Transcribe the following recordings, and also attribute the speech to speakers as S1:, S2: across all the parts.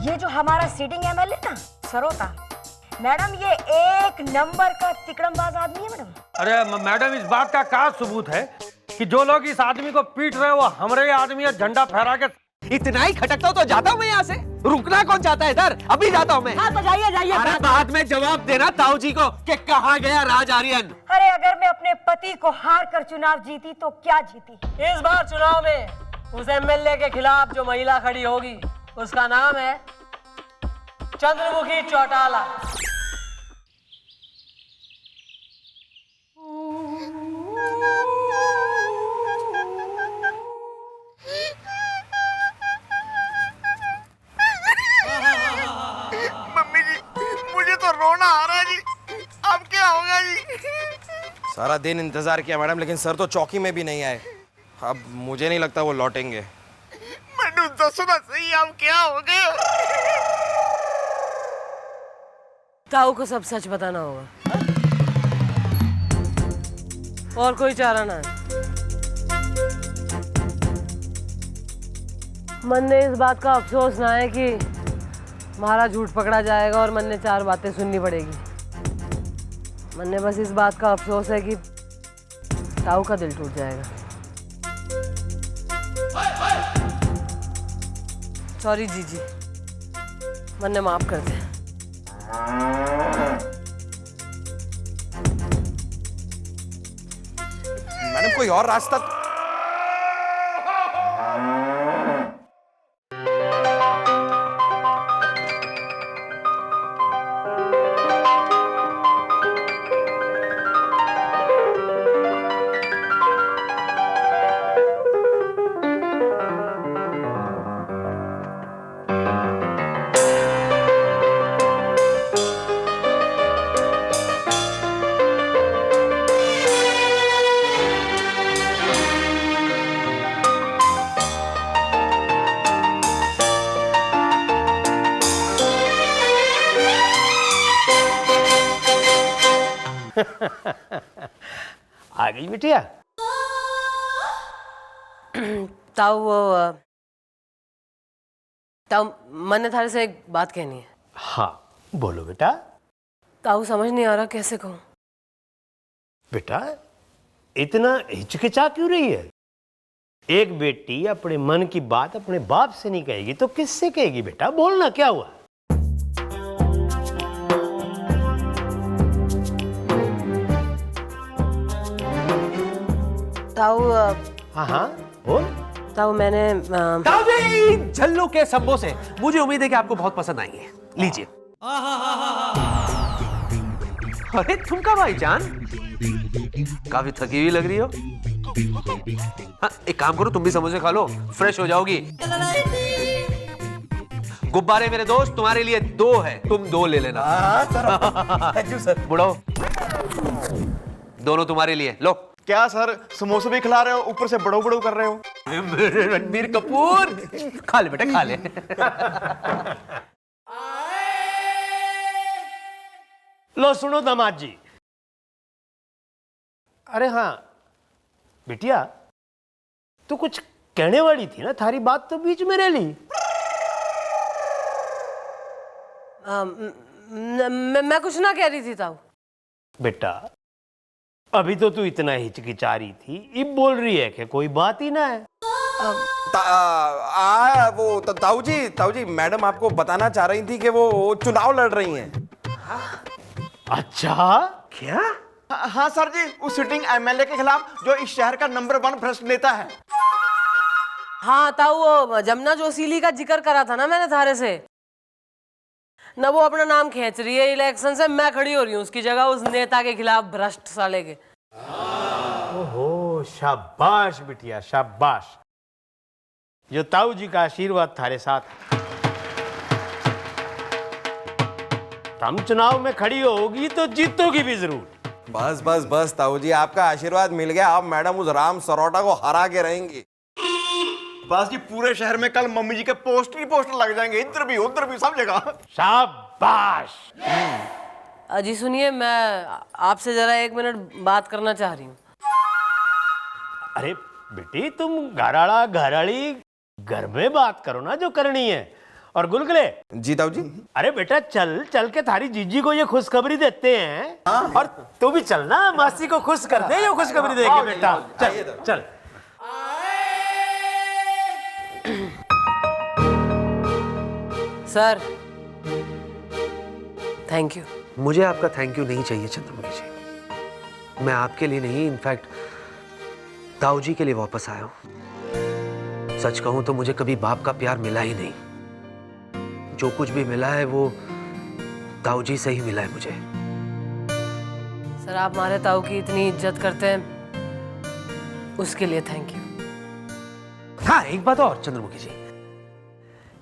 S1: ये जो हमारा सीटिंग एमएलए ना सरोता, मैडम ये एक नंबर का तिकड़मबाज आदमी है मैडम।
S2: अरे मैडम, इस बात का क्या सबूत है कि जो लोग इस आदमी को पीट रहे हो वो हमारे आदमी है, झंडा फहरा के।
S3: इतना ही खटकता हूँ तो जाता हूँ मैं यहाँ से। रुकना कौन चाहता है इधर? अभी जाता हूँ मैं।
S1: हाँ तो जाइए जाइए।
S3: अरे बाद में जवाब देना ताऊ जी को कि कहाँ गया राज आर्यन।
S1: अरे अगर मैं अपने पति को हार कर चुनाव जीती तो क्या जीती?
S4: इस बार चुनाव में उस एमएलए के खिलाफ जो महिला खड़ी होगी उसका नाम है चंद्रमुखी चौटाला।
S5: मम्मी जी, मुझे तो रोना आ रहा है जी। अब क्या होगा जी?
S6: सारा दिन इंतजार किया मैडम, लेकिन सर तो चौकी में भी नहीं आए। अब मुझे नहीं लगता वो लौटेंगे।
S5: मैंने दसो ना सही, अब क्या हो गया?
S4: ताऊ को सब सच बताना होगा और कोई चारा ना है। मन ने इस बात का अफसोस ना है कि हमारा झूठ पकड़ा जाएगा और मन ने 4 बातें सुननी पड़ेगी। मन ने बस इस बात का अफसोस है कि ताऊ का दिल टूट जाएगा। सॉरी जीजी, मन ने माफ कर दे।
S6: मैडम कोई और रास्ता?
S2: आ गई बिटिया।
S4: ताऊ मन ने थारे से एक बात कहनी है।
S2: हाँ बोलो बेटा।
S4: ताऊ समझ नहीं आ रहा कैसे कहूँ।
S2: बेटा इतना हिचकिचा क्यों रही है? एक बेटी अपने मन की बात अपने बाप से नहीं कहेगी तो किससे कहेगी? बेटा बोलना, क्या हुआ?
S4: ताऊ
S2: हाँ हाँ बोल।
S4: ताऊ मैंने
S3: ताऊ जी, झल्लो के समोसे मुझे उम्मीद है कि आपको बहुत पसंद आएंगे। लीजिए। अरे तुम का भाईजान, काफी थकी हुई लग रही हो। हाँ, एक काम करो, तुम भी समोसे खा लो, फ्रेश हो जाओगी। गुब्बारे मेरे दोस्त तुम्हारे लिए 2 है, तुम 2 ले लेना।
S6: Thank you sir.
S3: बुढ़ो, दोनों तुम्हारे लिए। लो।
S5: क्या सर, समोसे भी खिला रहे हो, ऊपर से बड़ो बड़ो कर रहे हो?
S3: मेरे रणबीर कपूर, खा ले बेटा खा ले।
S2: लो सुनो दामाद जी। अरे हाँ बिटिया, तू कुछ कहने वाली थी ना, थारी बात तो बीच में रह ली।
S4: मैं कुछ ना कह रही थी ताऊ।
S2: बेटा अभी तो तू इतना हिचकिचा रही थी, अब बोल रही है कि कोई बात ही ना है।
S6: ताऊ जी मैडम आपको बताना चाह रही थी कि वो चुनाव लड़ रही हैं।
S2: अच्छा
S3: क्या?
S5: हाँ सर जी, उस सिटिंग एमएलए के खिलाफ जो इस शहर का नंबर 1 भ्रष्ट नेता है।
S4: हाँ ताऊ, वो जमुना जोशीली का जिक्र करा था ना मैंने थारे से ना, वो अपना नाम खींच रही है इलेक्शन से। मैं खड़ी हो रही हूँ उसकी जगह, उस नेता के खिलाफ, भ्रष्ट साले के।
S2: ओहो शाबाश बिटिया शाबाश। जो ताऊ जी का आशीर्वाद थारे साथ। तुम चुनाव में खड़ी होगी तो जीतोगी भी जरूर।
S6: बस बस बस ताऊ जी, आपका आशीर्वाद मिल गया। आप मैडम उस राम सरोटा को हरा के रहेंगी।
S5: बस जी, पूरे शहर में कल मम्मी जी के पोस्टर ही पोस्टर लग जाएंगे, इधर भी उधर भी, सब जगह।
S2: शाबाश।
S4: अजी सुनिए, मैं आपसे जरा 1 मिनट बात करना चाह रही हूँ।
S2: अरे बेटी, तुम घराड़ा घराड़ी घर में बात करो ना जो करनी है। और गुलगुले।
S6: जी ताऊ जी।
S2: अरे बेटा चल चल के थारी जीजी को ये खुशखबरी देते हैं और तू भी चल ना, मासी को खुश कर दे ये खुशखबरी दे के बेटा। चल चल।
S4: Sir thank you.
S3: मुझे आपका थैंक यू नहीं चाहिए चंद्रमुखी जी। मैं आपके लिए नहीं, इनफैक्ट ताऊ जी के लिए वापस आया हूं। सच कहूं तो मुझे कभी बाप का प्यार मिला ही नहीं। जो कुछ भी मिला है वो ताऊ जी से ही मिला है मुझे।
S4: सर आप हमारे ताऊ की इतनी इज्जत करते हैं उसके लिए थैंक यू।
S3: हाँ एक बात और चंद्रमुखी जी,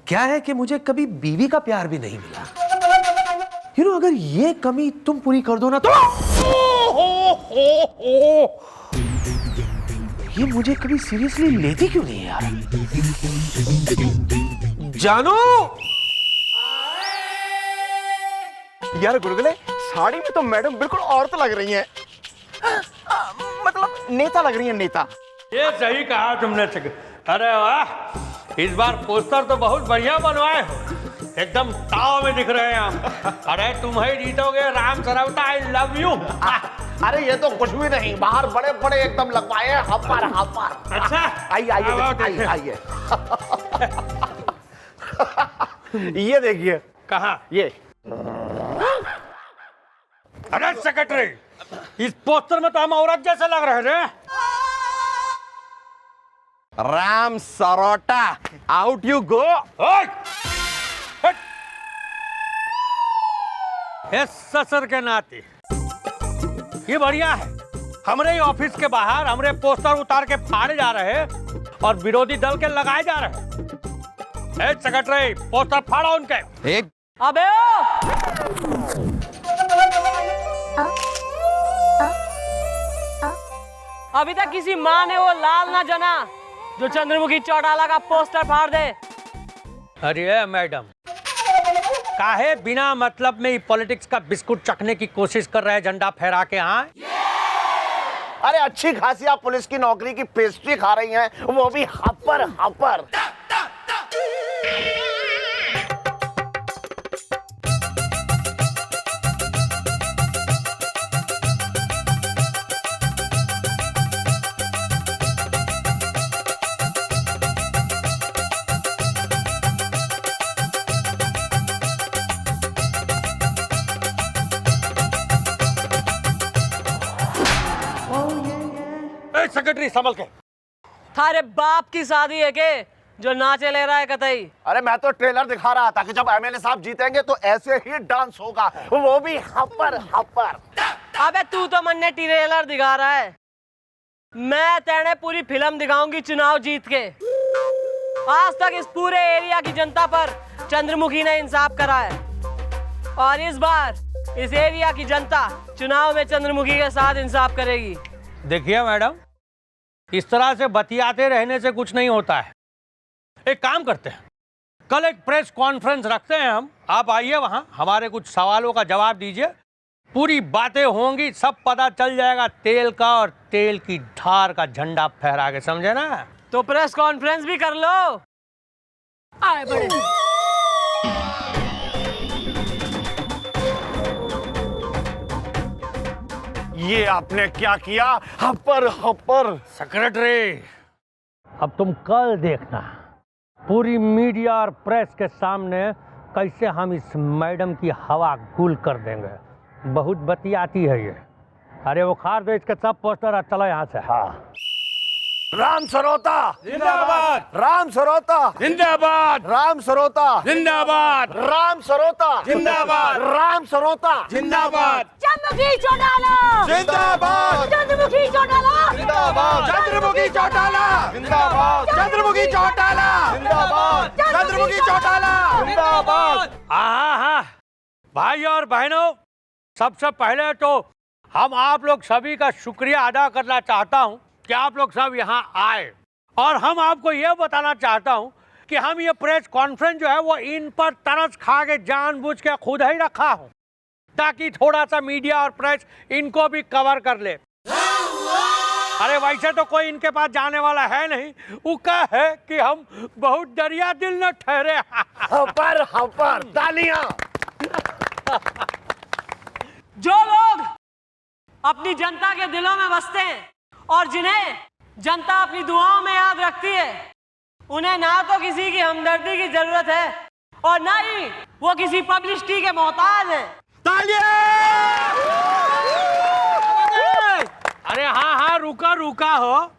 S3: क्या है कि मुझे कभी बीवी का प्यार भी नहीं मिला। अगर ये कमी तुम पूरी कर दो ना तो ये मुझे कभी सीरियसली लेती क्यों नहीं है यार? जानू
S5: यार गुलगुले, साड़ी में तो मैडम बिल्कुल औरत लग रही हैं। मतलब नेता लग रही हैं, नेता।
S7: ये सही कहा तुमने। अरे वाह, इस बार पोस्टर तो बहुत बढ़िया बनवाए हो, एकदम ताव में दिख रहे हैं हम। अरे तुम ही जीतोगे राम सरवता, आई लव यू।
S5: अरे ये तो कुछ भी नहीं, बाहर बड़े बड़े एकदम लगवाए हैं, हपर हपर।
S7: अच्छा
S5: आइए आइए आइए। ये देखिए।
S7: कहाँ?
S5: ये
S7: अरे सेक्रेटरी, इस पोस्टर में तो हम औरत जैसे लग रहे थे।
S5: Ram Sarota, out you go.
S7: ससुर के नाते ये बढ़िया है। हमरे ऑफिस के बाहर हमरे पोस्टर उतार के फाड़े जा रहे और विरोधी दल के लगाए जा रहे। सेक्रेटरी पोस्टर फाड़ो उनके।
S6: एक
S4: अबे अभी तक किसी माँ ने वो लाल ना जना जो चंद्रमुखी चौटाला का पोस्टर फाड़ दे।
S7: अरे मैडम, काहे बिना मतलब में पॉलिटिक्स का बिस्कुट चखने की कोशिश कर रहे हैं झंडा फहरा के? हाँ
S5: अरे अच्छी खासी आप पुलिस की नौकरी की पेस्ट्री खा रही हैं, वो भी हपर हपर।
S7: सेक्रेटरी संभल के।
S4: थारे बाप की शादी है के जो नाचे ले रहा है कतई?
S5: अरे मैं तो ट्रेलर दिखा रहा था कि जब एमएलए साहब जीतेंगे तो ऐसे ही डांस होगा, वो भी हपर हपर।
S4: अबे तू तो मन्ने ट्रेलर दिखा रहा है, मैं तेने पूरी फिल्म दिखाऊंगी चुनाव जीत के। आज तक इस पूरे एरिया की जनता पर चंद्रमुखी ने इंसाफ करा है और इस बार इस एरिया की जनता चुनाव में चंद्रमुखी के साथ इंसाफ करेगी।
S7: देखिए मैडम, इस तरह से बतियाते रहने से कुछ नहीं होता है। एक काम करते हैं, कल एक प्रेस कॉन्फ्रेंस रखते हैं हम, आप आइए वहां, हमारे कुछ सवालों का जवाब दीजिए, पूरी बातें होंगी, सब पता चल जाएगा तेल का, और तेल की धार का झंडा फहरा के, समझे ना?
S4: तो प्रेस कॉन्फ्रेंस भी कर लो। आए बड़े।
S5: ये आपने क्या किया? हपर हपर।
S7: सेक्रेटरी, अब तुम कल देखना पूरी मीडिया और प्रेस के सामने कैसे हम इस मैडम की हवा गुल कर देंगे। बहुत बतियाती है ये। अरे वो खार दो इसके सब पोस्टर, चलो यहाँ से।
S5: हाँ। राम सरोता
S7: जिंदाबाद,
S5: राम सरोता
S7: जिंदाबाद,
S5: राम सरोता
S7: जिंदाबाद,
S5: राम सरोता
S7: जिंदाबाद,
S5: राम सरोता
S7: जिंदाबाद,
S1: चंद्रमुखी चौटाला
S5: जिंदाबाद,
S1: चंद्रमुखी चौटाला
S5: जिंदाबाद,
S6: चंद्रमुखी चौटाला
S5: जिंदाबाद,
S6: चंद्रमुखी चौटाला
S5: जिंदाबाद,
S6: चंद्रमुखी चौटाला
S5: जिंदाबाद।
S7: हाँ, भाई और बहनों, सबसे पहले तो हम आप लोग सभी का शुक्रिया अदा करना चाहता हूं कि आप लोग सब यहाँ आए, और हम आपको ये बताना चाहता हूं कि हम ये प्रेस कॉन्फ्रेंस जो है वो इन पर तरस खा के जानबूझ के खुद ही रखा हूं, ताकि थोड़ा सा मीडिया और प्रेस इनको भी कवर कर ले। अरे वैसे तो कोई इनके पास जाने वाला है नहीं, वो क्या है कि हम बहुत दरिया दिल न ठहरे।
S5: हपर हपर तालियां।
S4: जो लोग अपनी जनता के दिलों में बसते हैं और जिन्हें जनता अपनी दुआओं में याद रखती है, उन्हें ना तो किसी की हमदर्दी की जरूरत है और ना ही वो किसी पब्लिसिटी के मोहताज हैं।
S7: अरे हाँ हाँ, रुका रुका हो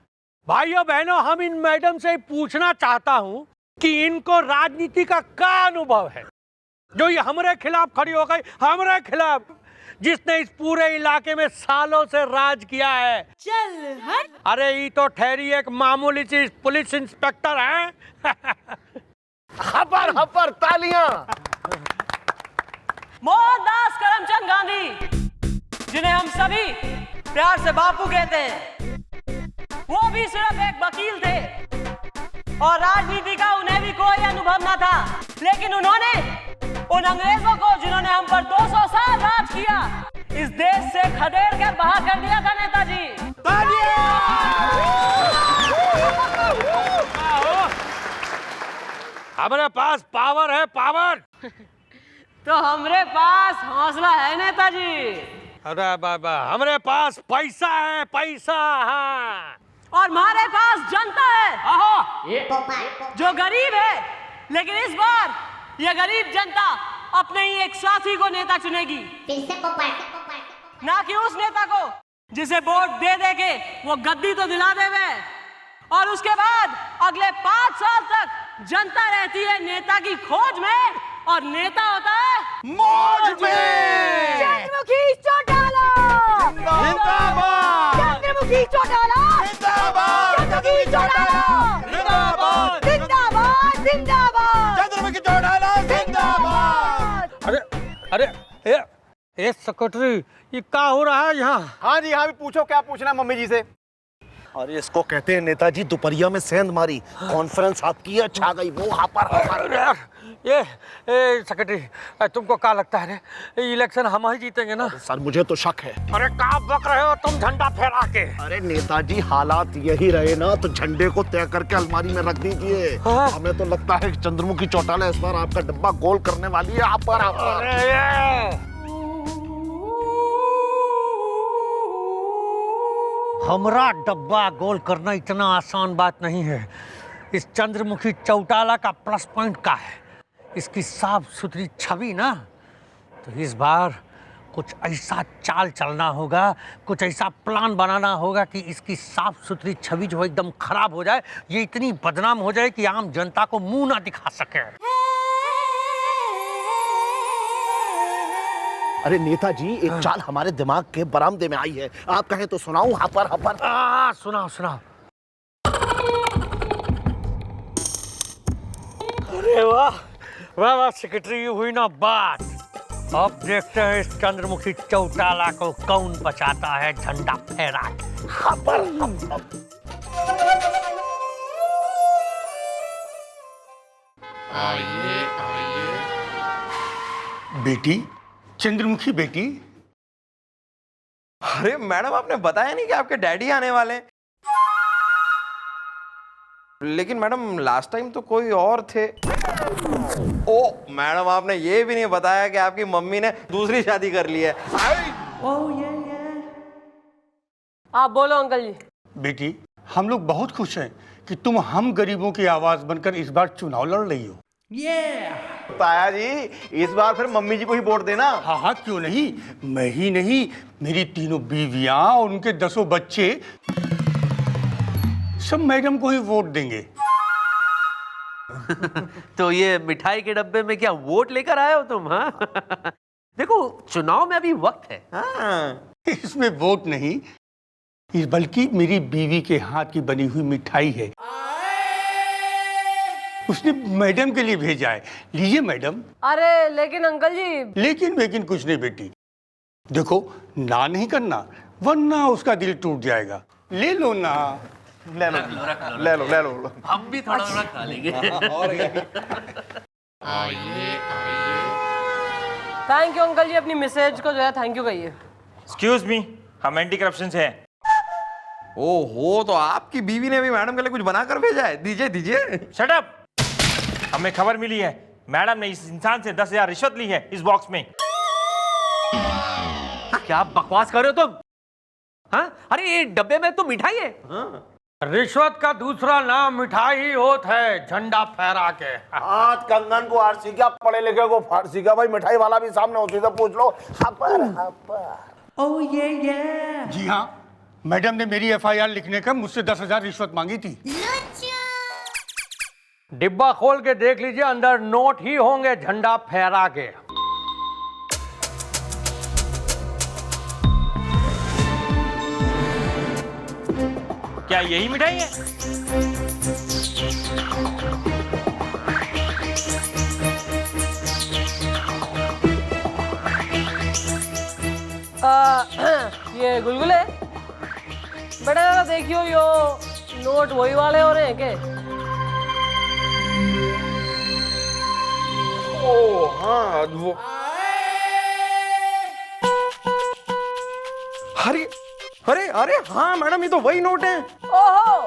S7: भाइयों बहनों, हम इन मैडम से पूछना चाहता हूँ कि इनको राजनीति का क्या अनुभव है, जो ये हमारे खिलाफ खड़ी हो गई, हमारे खिलाफ, जिसने इस पूरे इलाके में सालों से राज किया है।
S4: चल हट।
S7: अरे ये तो ठहरी एक मामूली सी पुलिस इंस्पेक्टर है।
S5: हपर हपर तालियां।
S4: मोहनदास करमचंद गांधी, जिन्हें हम सभी प्यार से बापू कहते हैं, वो भी सिर्फ एक वकील थे और राजनीति का उन्हें भी कोई अनुभव न था, लेकिन उन्होंने उन अंग्रेजों को जिन्होंने हम पर 200 साल राज किया, इस देश से खदेड़ कर बाहर कर दिया था नेताजी।
S7: हमारे पास पावर है, पावर।
S4: तो हमारे पास हौसला है नेताजी।
S7: अरे बाबा, हमारे पास पैसा है, पैसा। हाँ।
S4: और हमारे पास जनता है जो गरीब है, लेकिन इस बार ये गरीब जनता अपने ही एक साथी को नेता चुनेगी, ना कि उस नेता को जिसे वोट दे दे के वो गद्दी तो दिला देवे और उसके बाद अगले 5 साल तक जनता रहती है नेता की खोज में और नेता होता है
S5: मौज में।
S1: चंद्रमुखी चौटाला
S5: जिंदाबाद।
S1: चंद्रमुखी चौटाला
S5: जिंदाबाद।
S1: चंद्रमुखी चौटाला
S5: जिंदाबाद।
S1: जिंदाबाद जिंदाबाद
S5: चंद्रमुखी चौटाला जिंदाबाद।
S7: अरे अरे ये सेक्रेटरी, ये क्या हो रहा है यहाँ?
S5: हाँ जी हाँ, भी पूछो क्या पूछना है मम्मी जी से। अरे इसको कहते हैं नेताजी दोपहरिया में सेंध मारी, कॉन्फ्रेंस आपकी है, छा गई वो हपर हपर।
S7: ये सेक्रेटरी, तुमको क्या लगता है इलेक्शन हम ही जीतेंगे ना?
S5: सर मुझे तो शक है।
S7: अरे क्या बक रहे हो तुम झंडा फहरा के?
S5: अरे नेताजी हालात यही रहे ना तो झंडे को तय करके अलमारी में रख दीजिए।
S7: हाँ।
S5: हमें तो लगता है कि चंद्रमुखी चौटाला इस बार आपका डब्बा गोल करने वाली है। हपर हपर।
S7: हमारा डब्बा गोल करना इतना आसान बात नहीं है। इस चंद्रमुखी चौटाला का प्लस पॉइंट क्या है? इसकी साफ सुथरी छवि ना। तो इस बार कुछ ऐसा चाल चलना होगा, कुछ ऐसा प्लान बनाना होगा कि इसकी साफ सुथरी छवि जो एकदम खराब हो जाए, ये इतनी बदनाम हो जाए कि आम जनता को मुंह ना दिखा सके।
S5: अरे नेताजी एक चाल हमारे दिमाग के बरामदे में आई है, आप कहें तो सुनाऊं? हपर हपर।
S7: सुनाओ सुनाओ। अरे वाह वाह वाह सेक्रेटरी, हुई ना बात। अब देखते हैं इस चंद्रमुखी चौटाला को कौन बचाता है झंडा फहरा के।
S5: हपर हपर।
S8: आइए आइए।
S9: बेटी, चंद्रमुखी बेटी।
S6: अरे मैडम, आपने बताया नहीं कि आपके डैडी आने वाले हैं। लेकिन मैडम लास्ट टाइम तो कोई और थे। ओ मैडम, आपने ये भी नहीं बताया कि आपकी मम्मी ने दूसरी शादी कर ली है।
S4: आप बोलो अंकल जी।
S9: बेटी, हम लोग बहुत खुश हैं कि तुम हम गरीबों की आवाज बनकर इस बार चुनाव लड़ रही हो।
S5: ताया जी इस बार फिर मम्मी जी को ही वोट देना।
S9: हाँ हाँ, क्यों नहीं। मैं ही नहीं, मेरी 3 बीवियां और उनके 10 बच्चे सब मैडम को ही वोट देंगे।
S3: तो ये मिठाई के डब्बे में क्या वोट लेकर आए हो तुम? हाँ देखो, चुनाव में अभी वक्त है।
S6: हाँ।
S9: इसमें वोट नहीं, बल्कि मेरी बीवी के हाथ की बनी हुई मिठाई है। उसने मैडम के लिए भेजा है। लीजिए मैडम।
S4: अरे लेकिन अंकल जी।
S9: लेकिन कुछ नहीं बेटी, देखो ना नहीं करना वरना उसका दिल टूट जाएगा। ले लो ना।
S5: ले लो ले लो ले लो।
S3: हम भी थोड़ा थोड़ा खा लेंगे।
S8: आइए आइए।
S4: थैंक यू अंकल जी, अपनी मैसेज को जो है थैंक यू कहिए।
S10: एक्सक्यूज मी, हम एंटी करप्शन से हैं।
S6: ओहो, तो आपकी बीवी ने भी मैडम के लिए कुछ बना कर भेजा है? दीजिए दीजिए।
S10: Shut up! हमें खबर मिली है मैडम ने इस इंसान से 10,000 रिश्वत ली है इस बॉक्स में।
S3: क्या बकवास कर रहे हो तुम? हाँ, अरे ये डब्बे में तो मिठाई है।
S7: रिश्वत का दूसरा नाम मिठाई होत है, झंडा फहरा के।
S5: आज कंगन को आरसी का, पढ़े लिखे को फारसी का। भाई मिठाई वाला भी सामने होती तो पूछ लो।
S9: जी हाँ, मैडम ने मेरी एफआईआर लिखने का मुझसे 10,000 रिश्वत मांगी थी।
S7: डिब्बा खोल के देख लीजिए, अंदर नोट ही होंगे झंडा फहरा के।
S10: क्या यही मिठाई है?
S4: ये गुलगुले बेटा जरा देखियो, यो नोट वही वाले हो रहे हैं के?
S6: ओ हाँ, वो अरे अरे अरे हाँ मैडम, ये तो वही नोट है।
S4: ओहो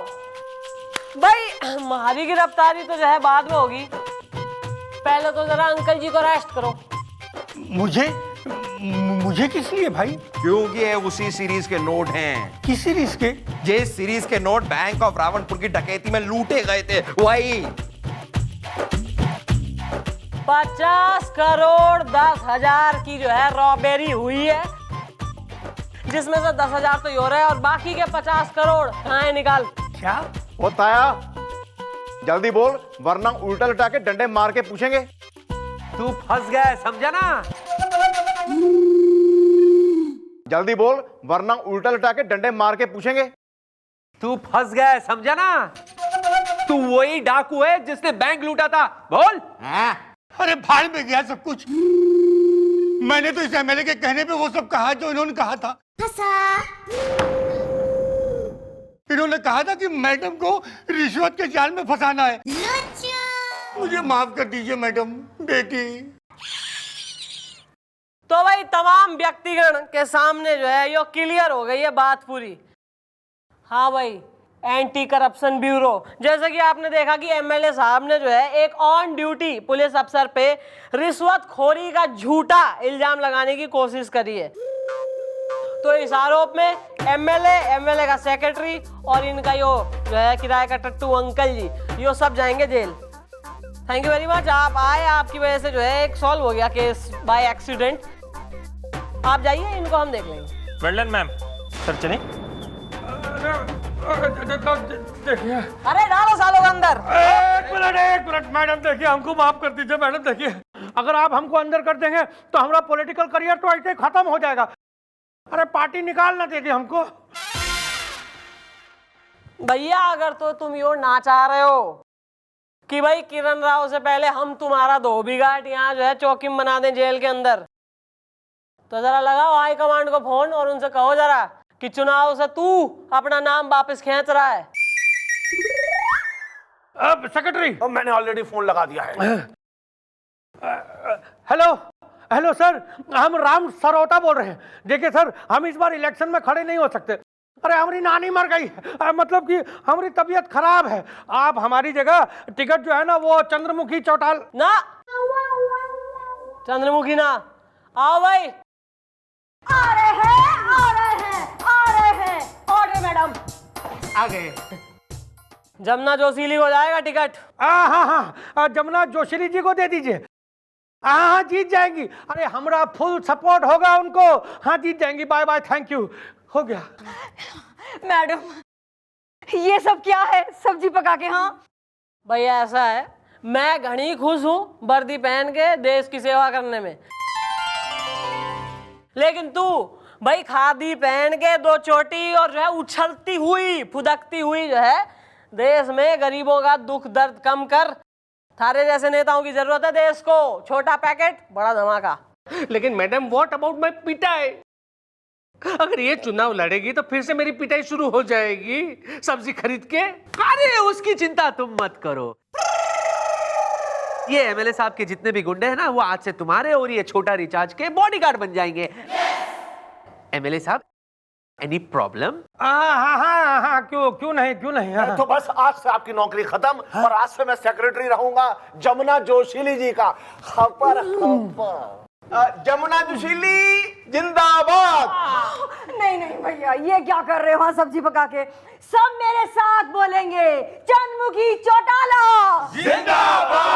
S4: भाई, हमारी गिरफ्तारी तो जो है बाद में होगी, पहले तो जरा अंकल जी को अरेस्ट करो।
S9: मुझे किस लिए भाई?
S6: क्योंकि ये उसी सीरीज के नोट हैं।
S9: किस सीरीज के?
S6: ये सीरीज के नोट बैंक ऑफ रावणपुर की डकैती में लूटे गए थे, वही।
S4: 50 करोड़ 10,000 की जो है रॉबेरी हुई है, जिसमें से 10,000 तो यो रहा है और बाकी के 50 करोड़ कहाँ है? निकाल।
S9: क्या
S5: होता है? जल्दी बोल, वरना उल्टा लटा के डंडे मार के पूछेंगे।
S3: तू फंस गया, समझा ना?
S5: जल्दी बोल, वरना उल्टा लटा के डंडे मार के पूछेंगे।
S3: तू फंस गया, समझा ना? तू वही डाकू है जिसने बैंक लूटा था। बोल।
S9: अरे भाड़ में गया सब कुछ। मैंने तो इस एमएलए के कहने पे वो सब कहा जो इन्होंने कहा था। इन्होंने कहा था कि मैडम को रिश्वत के जाल में फंसाना है। मुझे माफ कर दीजिए मैडम, बेटी।
S4: तो भाई तमाम व्यक्तिगण के सामने जो है यो क्लियर हो गई है बात पूरी। हाँ भाई, एंटी करप्शन ब्यूरो, जैसे कि आपने देखा कि एमएलए साहब ने जो है एक ऑन ड्यूटी पुलिस अफसर पे रिश्वतखोरी का झूठा इल्जाम लगाने की कोशिश करी है। तो इस आरोप में एमएलए का सेक्रेटरी और इनका यो जो है किराए का टट्टू अंकल जी, यो सब जाएंगे जेल। थैंक यू वेरी मच, आप आए, आपकी वजह से जो है एक सॉल्व हो गया केस बाय एक्सीडेंट। आप जाइए, इनको हम देख लेंगे।
S10: Well done ma'am. सर चलें?
S7: देखिए,
S4: अरे डालो सालों के अंदर।
S7: एक मिनट मैडम, देखिए हमको माफ कर दीजिए मैडम। देखिए, अगर आप हमको अंदर कर देंगे तो हमारा पॉलिटिकल करियर तो ऐसे खत्म हो जाएगा। अरे पार्टी निकालना देगी हमको।
S4: भैया, अगर तो तुम यो ना चाह रहे हो कि भाई किरण राव से पहले हम तुम्हारा धोबी घाट यहाँ जो है चौकी में बना दें जेल के अंदर, तो जरा लगाओ हाई कमांड को फोन और उनसे कहो जरा कि चुनाव से तू अपना नाम वापस खींच रहा है।
S7: अब सेक्रेटरी,
S5: मैंने ऑलरेडी फोन लगा दिया है।
S7: हेलो हेलो सर, हम राम सरोता बोल रहे हैं। देखिए सर, हम इस बार इलेक्शन में खड़े नहीं हो सकते। अरे हमारी नानी मर गई, मतलब कि हमारी तबीयत खराब है। आप हमारी जगह टिकट जो है ना वो चंद्रमुखी चौटाल।
S4: ना, चंद्रमुखी ना। आओ भाई।
S1: आ रहे हैं ऑर्डर मैडम।
S7: आ गए।
S4: जमुना जोशीली को जाएगा टिकट।
S7: हाँ, जमुना जोशी जी को दे दीजिए। हाँ, जीत जाएंगी। अरे हमारा फुल सपोर्ट होगा उनको। हाँ, जीत जाएंगी। Bye bye, thank you. हो गया।
S1: मैडम, ये सब क्या है? सब्जी पका के? हाँ
S4: भैया, ऐसा है, मैं घनी खुश हूँ वर्दी पहन के देश की सेवा करने में, लेकिन तू भाई खादी पहन के दो चोटी और जो है उछलती हुई फुदकती हुई जो है देश में गरीबों का दुख दर्द कम कर। थारे जैसे नेताओं की जरूरत है देश को। छोटा पैकेट, बड़ा धमाका।
S3: लेकिन मैडम, व्हाट अबाउट माय पिटाई? अगर ये चुनाव लड़ेगी तो फिर से मेरी पिटाई शुरू हो जाएगी सब्जी खरीद के। अरे उसकी चिंता तुम मत करो। ये एमएलए साहब के जितने भी गुंडे हैं ना, वो आज से तुम्हारे और ये छोटा रिचार्ज के बॉडीगार्ड बन जाएंगे। एमएलए साहब, एनी प्रॉब्लम?
S7: हाँ, क्यों नहीं हाँ।
S5: तो बस आज से आपकी नौकरी खत्म और आज से मैं सेक्रेटरी रहूंगा जमुना जोशीली जी का। खबर
S6: जमुना जोशीली जिंदाबाद।
S1: नहीं नहीं भैया, ये क्या कर रहे हो? हाँ, सब्जी पका के सब मेरे साथ बोलेंगे, चंद्रमुखी चौटाला
S6: जिंदाबाद।